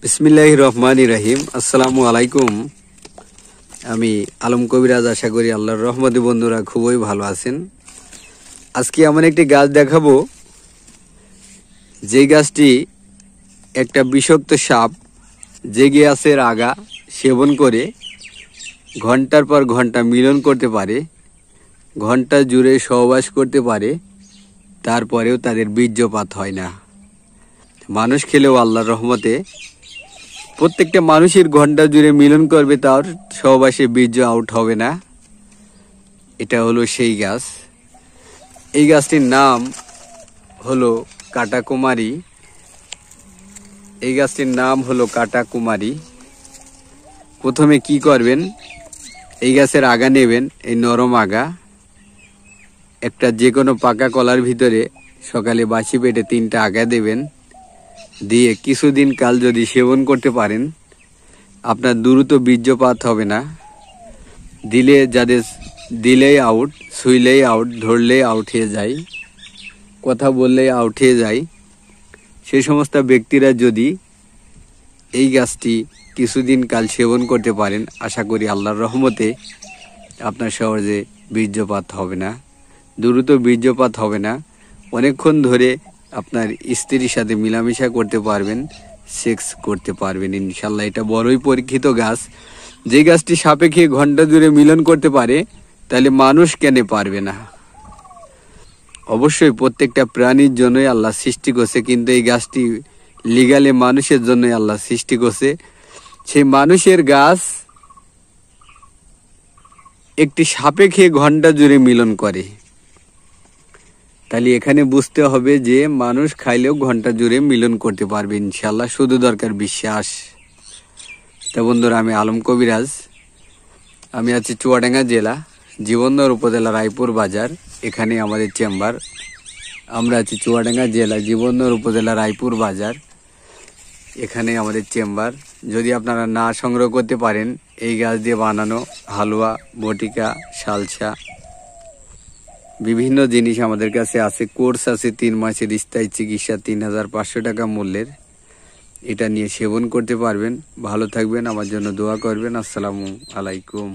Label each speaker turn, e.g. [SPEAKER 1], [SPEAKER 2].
[SPEAKER 1] বিসমিল্লাহির রহমানির রহিম। আসসালামু আলাইকুম। আমি আলম কবিরাজ। আশা করি আল্লাহর রহমতে বন্ধুরা খুবই ভালো আছেন। আজকে এমন একটি গাছ দেখাবো, যে গাছটি একটা বিষাক্ত সাপ জেগে গাছের আগা সেবন করে ঘন্টার পর ঘন্টা মিলন করতে পারে, ঘন্টা জুড়ে সহবাস করতে পারে, তারপরেও তাদের বীর্যপাত হয় না। মানুষ খেলেও আল্লাহর রহমতে প্রত্যেকটা মানুষের ঘন্টা জুড়ে মিলন করবে, তার সহবাসে বীর্য আউট হবে না। এটা হলো সেই গাছ। এই গাছটির নাম হলো কাটাকুমারী। এই গাছটির নাম হলো কাটাকুমারী। প্রথমে কি করবেন, এই গাছের আগা নেবেন, এই নরম আগা একটা যে কোনো পাকা কলার ভিতরে সকালে বাসি পেটে 3টা আগা দেবেন। দিয়ে কিছুদিন কাল যদি সেবন করতে পারেন, আপনার দ্রুত বীর্যপাত হবে না। দিলেই আউট, ছুঁইলেই আউট, ধরলেই আউট হয়ে যায়, কথা বললেই আউট হয়ে যায়। সেই সমস্ত ব্যক্তিরা যদি এই গাছটি কিছুদিন কাল সেবন করতে পারেন, আশা করি আল্লাহর রহমতে আপনার সহজে বীর্যপাত হবে না, দ্রুত বীর্যপাত হবে না। অনেকক্ষণ ধরে আপনার স্ত্রীর সাথে মিলামিশা করতে পারবেন, সেক্স করতে পারবেন ইনশাল্লাহ। এটা বড়ই পরীক্ষিত গাছ। যে গাছটি সাপে খেয়ে ঘন্টা জুড়ে মিলন করতে পারে, তাহলে মানুষ কেন পারবে না? অবশ্যই প্রত্যেকটা প্রাণীর জন্যই আল্লাহ সৃষ্টি করছে, কিন্তু এই গাছটি লিগালে মানুষের জন্যই আল্লাহ সৃষ্টি করছে। সেই মানুষের গাছ একটি সাপে খেয়ে ঘন্টা জুড়ে মিলন করে, তাহলে এখানে বুঝতে হবে যে মানুষ খাইলেও ঘন্টা জুড়ে মিলন করতে পারবে ইনশাল্লাহ, শুধু দরকার বিশ্বাস। তা বন্ধুরা, আমি আলম কবিরাজ। আমি আছি চুয়াডাঙ্গা জেলা, জীবননগর উপজেলা, রায়পুর বাজার। এখানে আমাদের চেম্বার। আমরা আছি চুয়াডাঙ্গা জেলা, জীবননগর উপজেলা, রায়পুর বাজার। এখানে আমাদের চেম্বার। যদি আপনারা না সংগ্রহ করতে পারেন, এই গাছ দিয়ে বানানো হালুয়া, বটিকা, সালসা, বিভিন্ন জিনিস আমাদের কাছে আছে। কোর্স আছে 3 মাসের স্থায়ী চিকিৎসা, 3500 টাকা মূল্যের। এটা নিয়ে সেবন করতে পারবেন। ভালো থাকবেন, আমার জন্য দোয়া করবেন। আসসালামু আলাইকুম।